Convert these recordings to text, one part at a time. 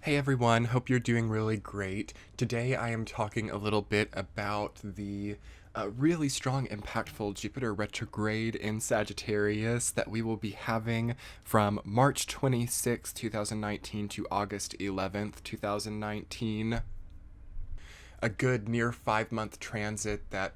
Hey everyone, hope you're doing really great. Today I am talking a little bit about the really strong, impactful Jupiter retrograde in Sagittarius that we will be having from March 26, 2019 to August 11th, 2019. A good near 5 month transit that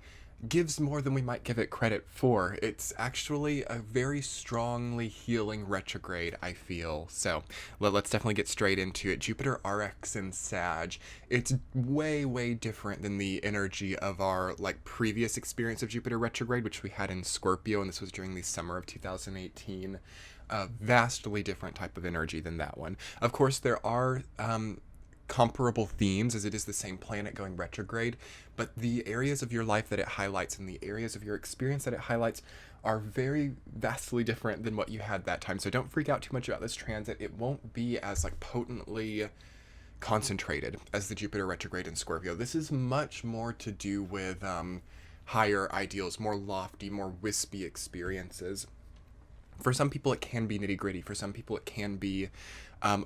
gives more than we might give it credit for. It's actually a very strongly healing retrograde, I feel. So let's definitely get straight into it. Jupiter RX in Sag. It's way different than the energy of our previous experience of Jupiter retrograde, which we had in Scorpio, and this was during the summer of 2018. A vastly different type of energy than that one. Of course, there are comparable themes as it is the same planet going retrograde, but the areas of your life that it highlights and the areas of your experience that it highlights are very vastly different than what you had that time. So don't freak out too much about this transit. It won't be as potently concentrated as the Jupiter retrograde in Scorpio. This is much more to do with higher ideals, more lofty, more wispy experiences. For some people, it can be nitty gritty. For some people, it can be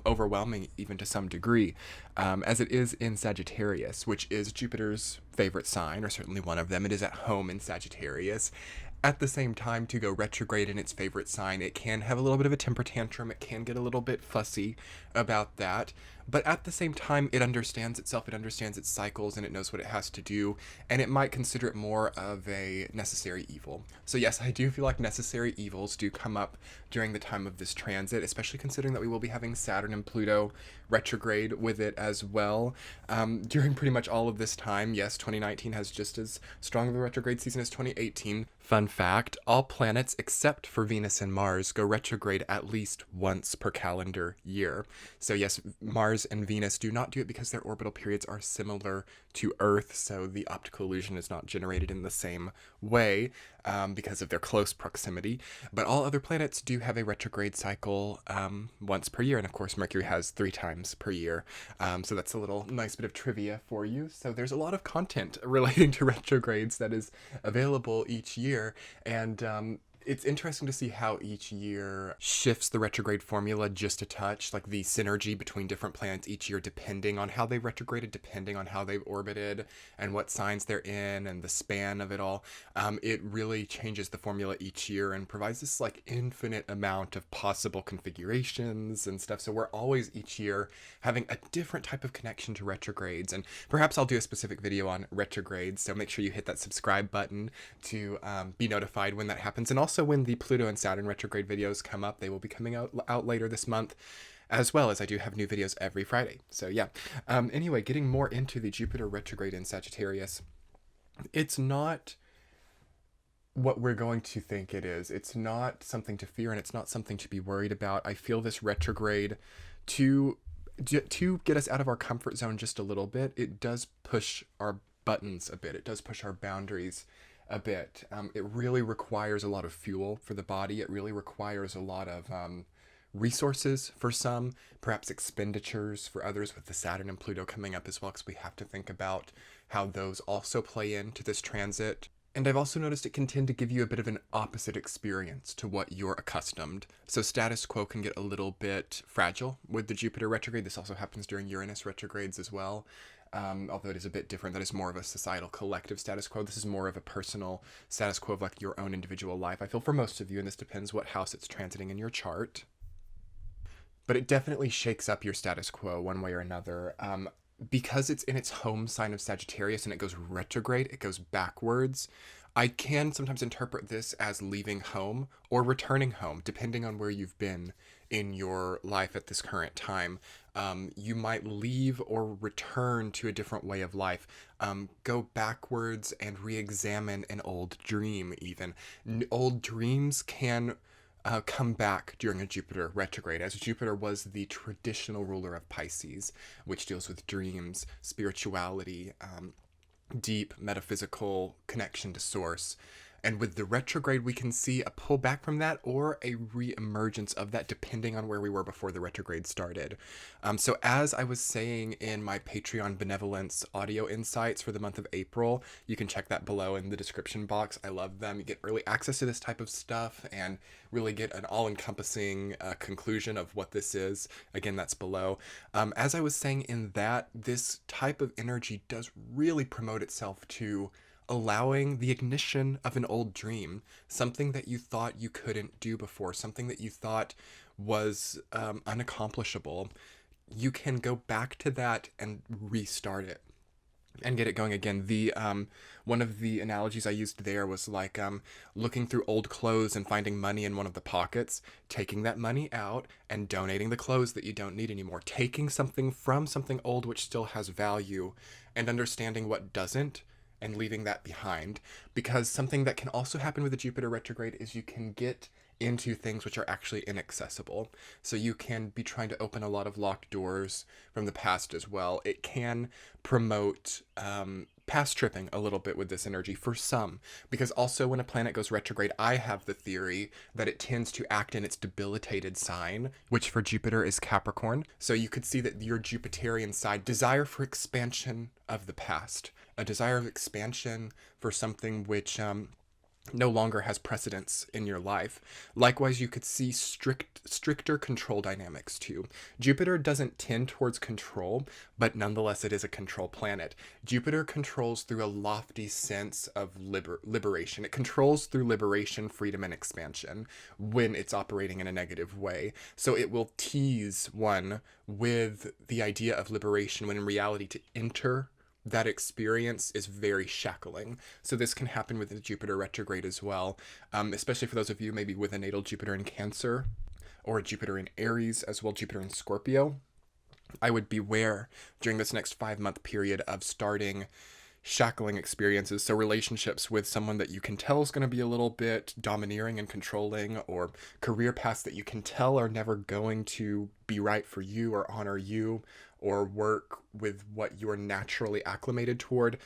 overwhelming, even to some degree, as it is in Sagittarius, which is Jupiter's favorite sign, or certainly one of them. It is at home in Sagittarius. At the same time, to go retrograde in its favorite sign, it can have a little bit of a temper tantrum. It can get a little bit fussy about that. But at the same time, it understands itself, it understands its cycles, and it knows what it has to do, and it might consider it more of a necessary evil. So yes, I do feel like necessary evils do come up during the time of this transit, especially considering that we will be having Saturn and Pluto retrograde with it as well. During pretty much all of this time, yes, 2019 has just as strong of a retrograde season as 2018. Fun fact, all planets except for Venus and Mars go retrograde at least once per calendar year. So yes, Mars and Venus do not do it because their orbital periods are similar to Earth, so the optical illusion is not generated in the same way because of their close proximity. But all other planets do have a retrograde cycle once per year, and of course Mercury has 3 times per year. So that's a little nice bit of trivia for you. So there's a lot of content relating to retrogrades that is available each year, and it's interesting to see how each year shifts the retrograde formula just a touch, like the synergy between different planets each year, depending on how they retrograded, depending on how they've orbited, and what signs they're in, and the span of it all. It really changes the formula each year and provides this infinite amount of possible configurations and stuff. So we're always each year having a different type of connection to retrogrades, and perhaps I'll do a specific video on retrogrades. So make sure you hit that subscribe button to be notified when that happens, and also when the Pluto and Saturn retrograde videos come up. They will be coming out later this month, as well as I do have new videos every Friday. So yeah. Anyway, getting more into the Jupiter retrograde in Sagittarius, it's not what we're going to think it is. It's not something to fear, and it's not something to be worried about. I feel this retrograde to get us out of our comfort zone just a little bit. It does push our buttons a bit. It does push our boundaries a bit. It really requires a lot of fuel for the body. It really requires a lot of resources for some, perhaps expenditures for others, with the Saturn and Pluto coming up as well, because we have to think about how those also play into this transit. And I've also noticed it can tend to give you a bit of an opposite experience to what you're accustomed. So status quo can get a little bit fragile with the Jupiter retrograde. This also happens during Uranus retrogrades as well. Although it is a bit different. That is more of a societal collective status quo. This is more of a personal status quo of your own individual life, I feel, for most of you, and this depends what house it's transiting in your chart. But it definitely shakes up your status quo one way or another. Because it's in its home sign of Sagittarius and it goes retrograde, it goes backwards. I can sometimes interpret this as leaving home or returning home, depending on where you've been in your life at this current time. You might leave or return to a different way of life, go backwards and re-examine an old dream even. Old dreams can come back during a Jupiter retrograde, as Jupiter was the traditional ruler of Pisces, which deals with dreams, spirituality, deep metaphysical connection to source. And with the retrograde, we can see a pullback from that or a re-emergence of that, depending on where we were before the retrograde started. So as I was saying in my Patreon benevolence audio insights for the month of April, you can check that below in the description box. I love them. You get early access to this type of stuff and really get an all-encompassing conclusion of what this is. Again, that's below. As I was saying in that, this type of energy does really promote itself to allowing the ignition of an old dream, something that you thought you couldn't do before, something that you thought was unaccomplishable. You can go back to that and restart it and get it going again. The one of the analogies I used there was like looking through old clothes and finding money in one of the pockets, taking that money out and donating the clothes that you don't need anymore, taking something from something old which still has value and understanding what doesn't and leaving that behind. Because something that can also happen with the Jupiter retrograde is you can get into things which are actually inaccessible. So you can be trying to open a lot of locked doors from the past as well. It can promote past tripping a little bit with this energy for some, because also when a planet goes retrograde, I have the theory that it tends to act in its debilitated sign, which for Jupiter is Capricorn. So you could see that your Jupiterian side, desire for expansion of the past, a desire of expansion for something which no longer has precedence in your life. Likewise, you could see stricter control dynamics too. Jupiter doesn't tend towards control, but nonetheless it is a control planet. Jupiter controls through a lofty sense of liberation. It controls through liberation, freedom, and expansion when it's operating in a negative way. So it will tease one with the idea of liberation when in reality to enter that experience is very shackling. So this can happen with the Jupiter retrograde as well, especially for those of you maybe with a natal Jupiter in Cancer or a Jupiter in Aries as well, Jupiter in Scorpio. I would beware during this next 5-month period of starting shackling experiences. So relationships with someone that you can tell is going to be a little bit domineering and controlling, or career paths that you can tell are never going to be right for you or honor you or work with what you are naturally acclimated toward.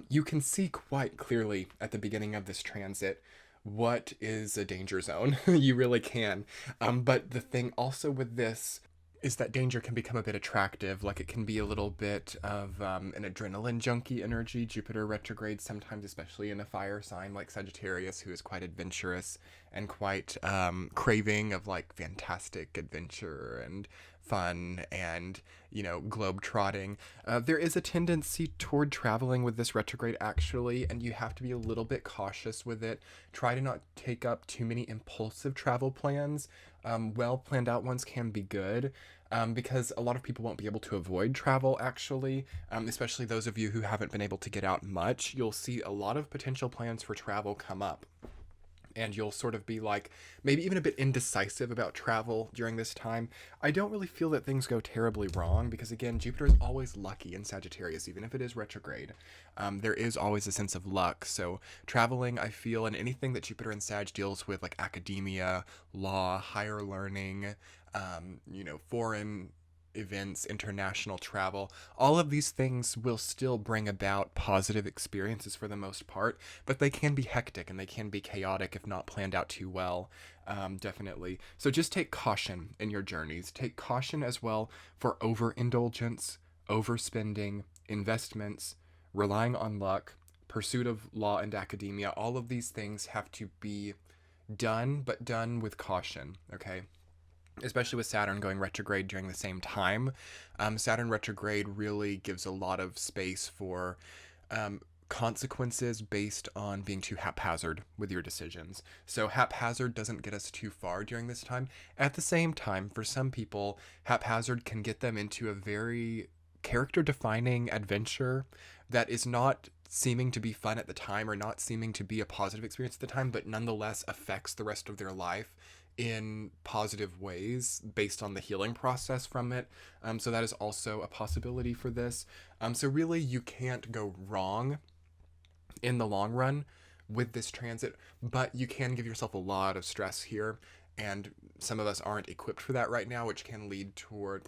You can see quite clearly at the beginning of this transit what is a danger zone. You really can. But the thing also with this is that danger can become a bit attractive. Like it can be a little bit of an adrenaline junkie energy. Jupiter retrograde sometimes, especially in a fire sign like Sagittarius, who is quite adventurous and quite craving of like fantastic adventure and fun and, you know, globe trotting. There is a tendency toward traveling with this retrograde actually, and you have to be a little bit cautious with it. Try to not take up too many impulsive travel plans. Well planned out ones can be good. Because a lot of people won't be able to avoid travel actually, especially those of you who haven't been able to get out much. You'll see a lot of potential plans for travel come up. And you'll sort of be like, maybe even a bit indecisive about travel during this time. I don't really feel that things go terribly wrong because, again, Jupiter is always lucky in Sagittarius, even if it is retrograde. There is always a sense of luck. So traveling, I feel, and anything that Jupiter and Sag deals with, like academia, law, higher learning, foreign events, international travel, all of these things will still bring about positive experiences for the most part, but they can be hectic and they can be chaotic if not planned out too well. Definitely. So just take caution in your journeys. Take caution as well for overindulgence, overspending, investments, relying on luck, pursuit of law and academia. All of these things have to be done, but done with caution, okay? Especially with Saturn going retrograde during the same time. Saturn retrograde really gives a lot of space for consequences based on being too haphazard with your decisions. So haphazard doesn't get us too far during this time. At the same time, for some people, haphazard can get them into a very character-defining adventure that is not seeming to be fun at the time or not seeming to be a positive experience at the time, but nonetheless affects the rest of their life in positive ways based on the healing process from it. So that is also a possibility for this. So really you can't go wrong in the long run with this transit, but you can give yourself a lot of stress here. And some of us aren't equipped for that right now, which can lead toward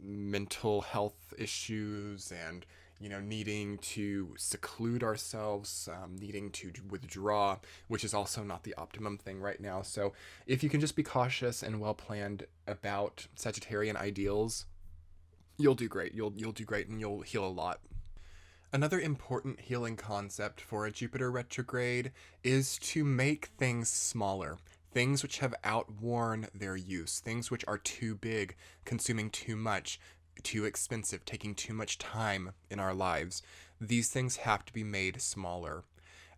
mental health issues and, needing to seclude ourselves, needing to withdraw, which is also not the optimum thing right now. So if you can just be cautious and well planned about Sagittarian ideals, you'll do great. You'll do great, and you'll heal a lot. Another important healing concept for a Jupiter retrograde is to make things smaller. Things which have outworn their use, things which are too big, consuming too much, too expensive, taking too much time in our lives. These things have to be made smaller.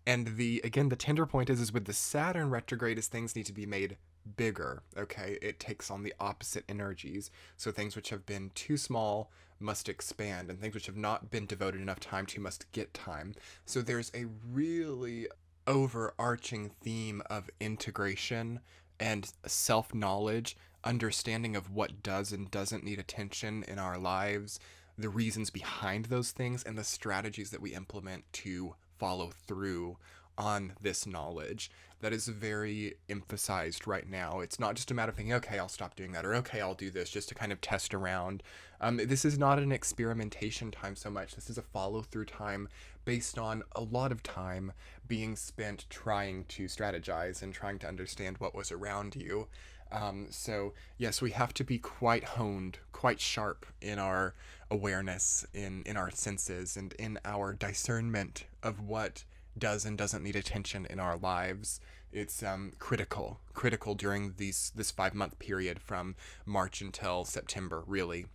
And the tender point is with the Saturn retrograde is things need to be made bigger. Okay, it takes on the opposite energies. So things which have been too small must expand, and things which have not been devoted enough time to must get time. So there's a really overarching theme of integration and self-knowledge, understanding of what does and doesn't need attention in our lives, the reasons behind those things, and the strategies that we implement to follow through on this knowledge. That is very emphasized right now. It's not just a matter of thinking, okay, I'll stop doing that, or okay, I'll do this, just to kind of test around. This is not an experimentation time so much. This is a follow through time based on a lot of time being spent trying to strategize and trying to understand what was around you. So yes, we have to be quite honed, quite sharp in our awareness, in our senses, and in our discernment of what does and doesn't need attention in our lives. It's critical during this 5-month period from March until September, really.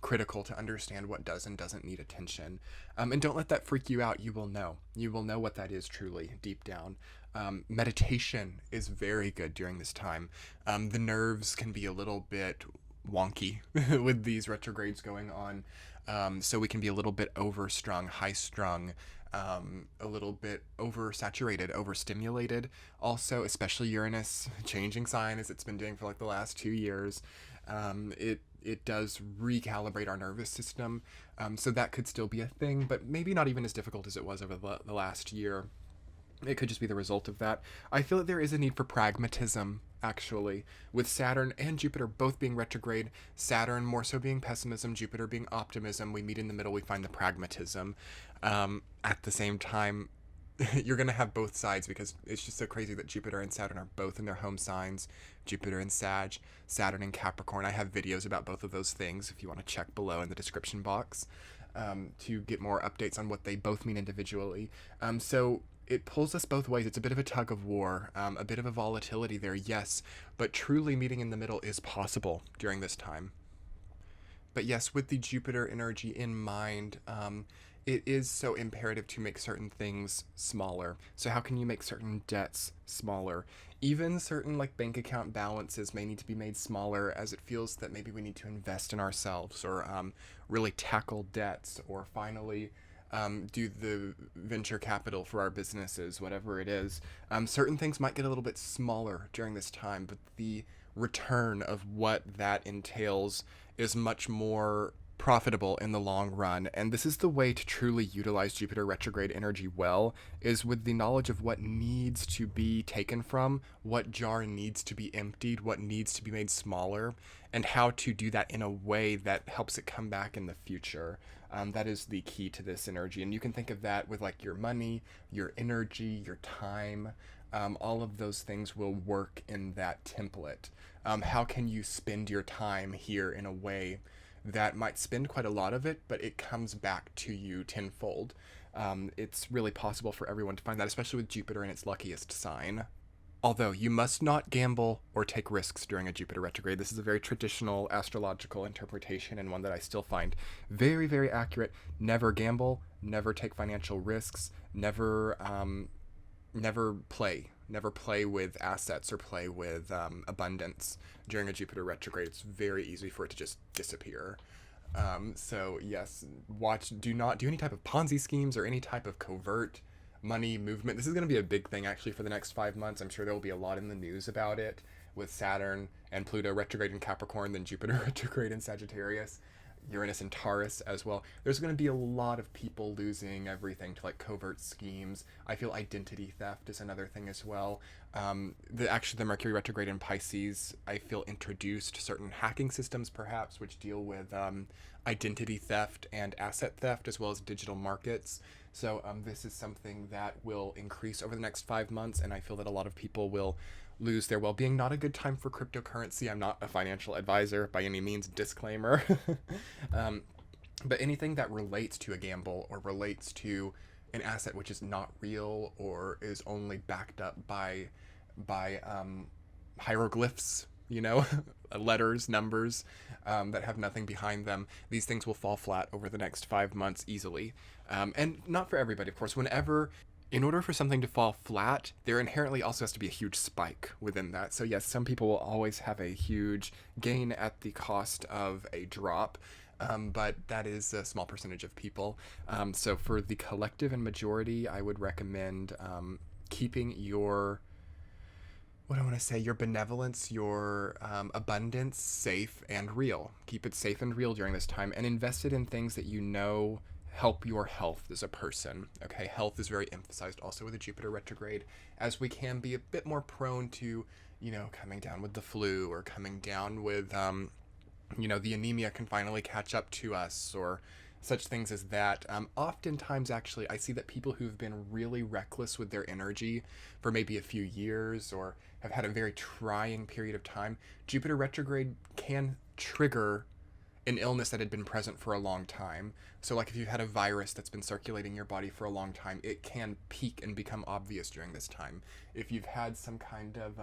Critical to understand what does and doesn't need attention. And don't let that freak you out. You will know. You will know what that is truly deep down. Meditation is very good during this time. The nerves can be a little bit wonky with these retrogrades going on. So we can be a little bit overstrung, high-strung, a little bit oversaturated, overstimulated. Also, especially Uranus changing sign as it's been doing for like the last 2 years. It does recalibrate our nervous system. So that could still be a thing, but maybe not even as difficult as it was over the last year. It could just be the result of that. I feel that there is a need for pragmatism, actually, with Saturn and Jupiter both being retrograde. Saturn more so being pessimism, Jupiter being optimism. We meet in the middle, we find the pragmatism. At the same time, you're going to have both sides, because it's just so crazy that Jupiter and Saturn are both in their home signs. Jupiter in Sag, Saturn in Capricorn. I have videos about both of those things if you want to check below in the description box to get more updates on what they both mean individually. So it pulls us both ways. It's a bit of a tug of war, a bit of a volatility there, yes, but truly meeting in the middle is possible during this time. But yes, with the Jupiter energy in mind, it is so imperative to make certain things smaller. So how can you make certain debts smaller? Even certain like bank account balances may need to be made smaller, as it feels that maybe we need to invest in ourselves, or really tackle debts, or finally do the venture capital for our businesses, whatever it is. Certain things might get a little bit smaller during this time, but the return of what that entails is much more profitable in the long run. And this is the way to truly utilize Jupiter retrograde energy well, is with the knowledge of what needs to be taken from, what jar needs to be emptied, what needs to be made smaller, and how to do that in a way that helps it come back in the future. That is the key to this energy. And you can think of that with like your money, your energy, your time. All of those things will work in that template. How can you spend your time here in a way that might spend quite a lot of it, but it comes back to you tenfold? It's really possible for everyone to find that, especially with Jupiter in its luckiest sign. Although you must not gamble or take risks during a Jupiter retrograde. This is a very traditional astrological interpretation, and one that I still find very, very accurate. Never gamble, never take financial risks, never play with assets or play with abundance during a Jupiter retrograde. It's very easy for it to just disappear. So yes, do not do any type of Ponzi schemes or any type of covert money movement. This is going to be a big thing actually for the next 5 months. I'm sure there will be a lot in the news about it, with Saturn and Pluto retrograde in Capricorn, then Jupiter retrograde in Sagittarius. Uranus and Taurus as well. There's going to be a lot of people losing everything to like covert schemes. I feel identity theft is another thing as well. The Mercury retrograde in Pisces, I feel introduced certain hacking systems perhaps which deal with identity theft and asset theft as well as digital markets. So this is something that will increase over the next 5 months, and I feel that a lot of people will lose their well-being. Not a good time for cryptocurrency. I'm not a financial advisor by any means, disclaimer. um, but anything that relates to a gamble or relates to an asset which is not real or is only backed up by hieroglyphs, you know, letters, numbers, that have nothing behind them, these things will fall flat over the next 5 months easily. And not for everybody, of course. In order for something to fall flat, there inherently also has to be a huge spike within that. So yes, some people will always have a huge gain at the cost of a drop, but that is a small percentage of people. So for the collective and majority, I would recommend keeping your your benevolence, your abundance safe and real. Keep it safe and real during this time, and invest it in things that you know help your health as a person. Okay, health is very emphasized also with the Jupiter retrograde, as we can be a bit more prone to, coming down with the flu or coming down with, the anemia can finally catch up to us, or such things as that. Oftentimes, actually, I see that people who've been really reckless with their energy for maybe a few years or have had a very trying period of time, Jupiter retrograde can trigger an illness that had been present for a long time. So like if you've had a virus that's been circulating your body for a long time, it can peak and become obvious during this time. If you've had some kind of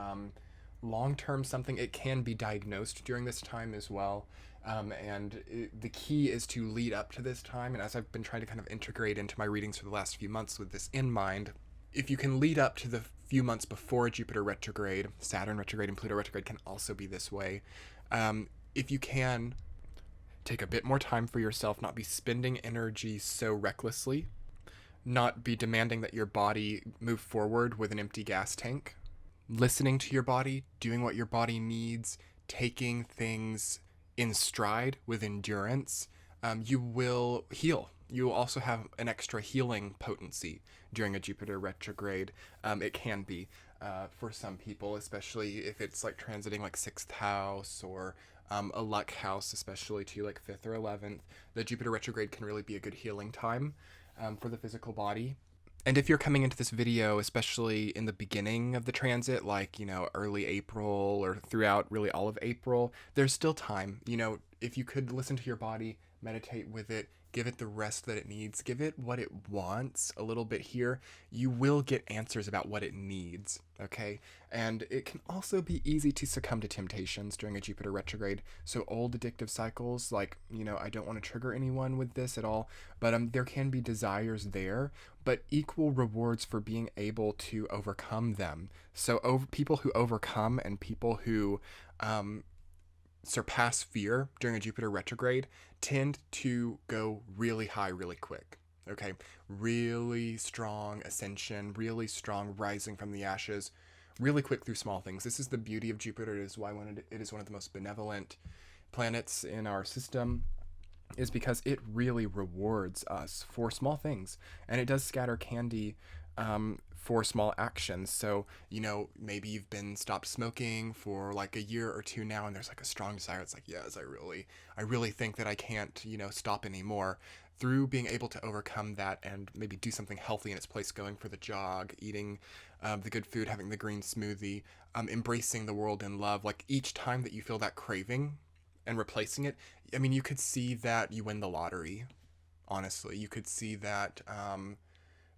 long-term something, it can be diagnosed during this time as well. The key is to lead up to this time. And as I've been trying to kind of integrate into my readings for the last few months with this in mind, if you can lead up to the few months before Jupiter retrograde, Saturn retrograde and Pluto retrograde can also be this way. If you can take a bit more time for yourself, not be spending energy so recklessly, not be demanding that your body move forward with an empty gas tank, listening to your body, doing what your body needs, taking things in stride with endurance, you will heal. You will also have an extra healing potency during a Jupiter retrograde. It can be for some people, especially if it's like transiting like 6th house or a luck house, especially to like 5th or 11th. The Jupiter retrograde can really be a good healing time for the physical body. And if you're coming into this video, especially in the beginning of the transit, like, early April or throughout really all of April, there's still time. If you could listen to your body, meditate with it, give it the rest that it needs, give it what it wants a little bit here, you will get answers about what it needs, okay? And it can also be easy to succumb to temptations during a Jupiter retrograde. So old addictive cycles, like, I don't want to trigger anyone with this at all, but there can be desires there, but equal rewards for being able to overcome them. So people who overcome and people who surpass fear during a Jupiter retrograde tend to go really high really quick. Okay, really strong ascension, really strong rising from the ashes, really quick through small things. This is the beauty of Jupiter. It is why it is one of the most benevolent planets in our system, is because it really rewards us for small things, and it does scatter candy for small actions. So, maybe you've been stopped smoking for like a year or two now, and there's like a strong desire. It's like, yes, I really think that I can't, stop anymore. Through being able to overcome that and maybe do something healthy in its place, going for the jog, eating the good food, having the green smoothie, embracing the world in love, like each time that you feel that craving and replacing it, you could see that you win the lottery. Honestly, you could see that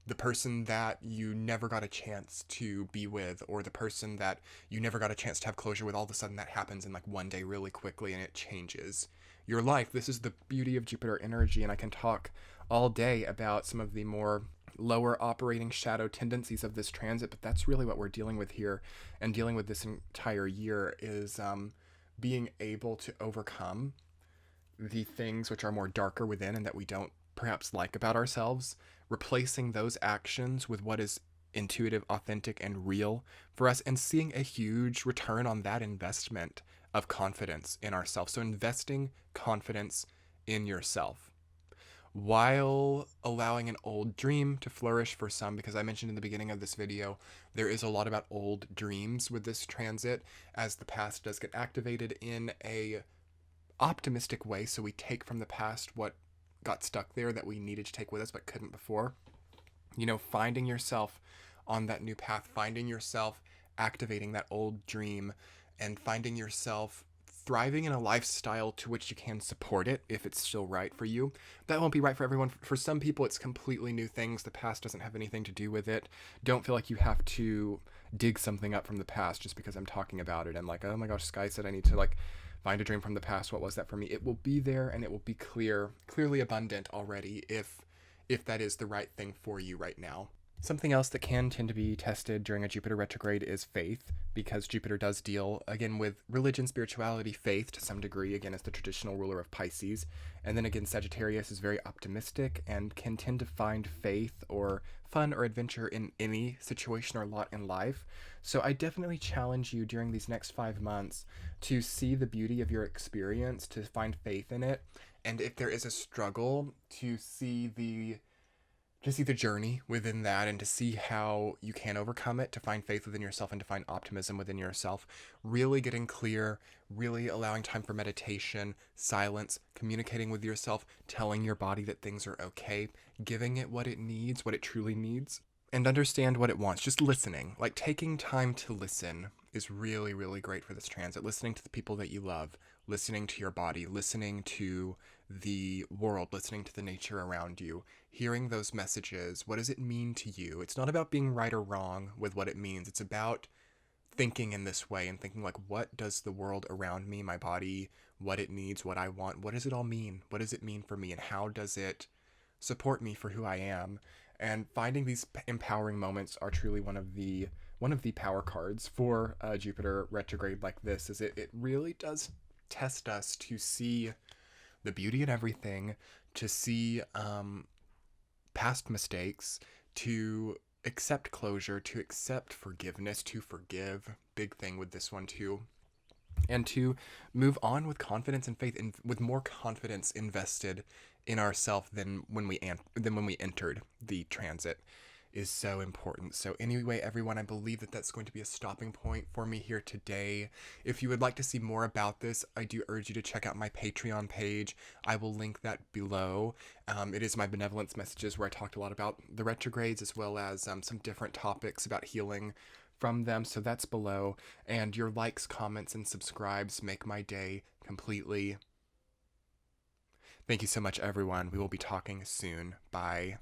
the person that you never got a chance to be with, or the person that you never got a chance to have closure with, all of a sudden that happens in like one day really quickly, and it changes your life. This is the beauty of Jupiter energy, and I can talk all day about some of the more lower operating shadow tendencies of this transit, but that's really what we're dealing with here and dealing with this entire year is being able to overcome the things which are more darker within and that we don't perhaps like about ourselves, replacing those actions with what is intuitive, authentic, and real for us, and seeing a huge return on that investment of confidence in ourselves. So investing confidence in yourself, while allowing an old dream to flourish for some, because I mentioned in the beginning of this video, there is a lot about old dreams with this transit, as the past does get activated in a optimistic way. So we take from the past what got stuck there that we needed to take with us but couldn't before. You know, finding yourself on that new path, finding yourself activating that old dream, and finding yourself thriving in a lifestyle to which you can support it if it's still right for you. That won't be right for everyone. For some people, it's completely new things. The past doesn't have anything to do with it. Don't feel like you have to dig something up from the past just because I'm talking about it and like, oh my gosh, Sky said I need to like find a dream from the past. What was that for me? It will be there, and it will be clearly abundant already if that is the right thing for you right now. Something else that can tend to be tested during a Jupiter retrograde is faith, because Jupiter does deal, again, with religion, spirituality, faith to some degree, again, as the traditional ruler of Pisces. And then again, Sagittarius is very optimistic and can tend to find faith or fun or adventure in any situation or lot in life. So I definitely challenge you during these next 5 months to see the beauty of your experience, to find faith in it. And if there is a struggle, to see the journey within that, and to see how you can overcome it, to find faith within yourself and to find optimism within yourself. Really getting clear, really allowing time for meditation, silence, communicating with yourself, telling your body that things are okay, giving it what it needs, what it truly needs, and understand what it wants. Just listening, like taking time to listen is really, really great for this transit. Listening to the people that you love, listening to your body, listening to the world, listening to the nature around you, hearing those messages. What does it mean to you? It's not about being right or wrong with what it means. It's about thinking in this way and thinking like, what does the world around me, my body, what it needs, what I want, what does it all mean? What does it mean for me? And how does it support me for who I am? And finding these empowering moments are truly one of the power cards for Jupiter retrograde like this. Is it really does test us to see the beauty in everything, to see past mistakes, to accept closure, to accept forgiveness, to forgive, big thing with this one too, and to move on with confidence and faith, and with more confidence invested in ourselves than when we entered the transit, is so important. So anyway, everyone, I believe that that's going to be a stopping point for me here today. If you would like to see more about this, I do urge you to check out my Patreon page. I will link that below. It is my benevolence messages, where I talked a lot about the retrogrades, as well as some different topics about healing from them. So that's below. And your likes, comments, and subscribes make my day completely. Thank you so much, everyone. We will be talking soon. Bye.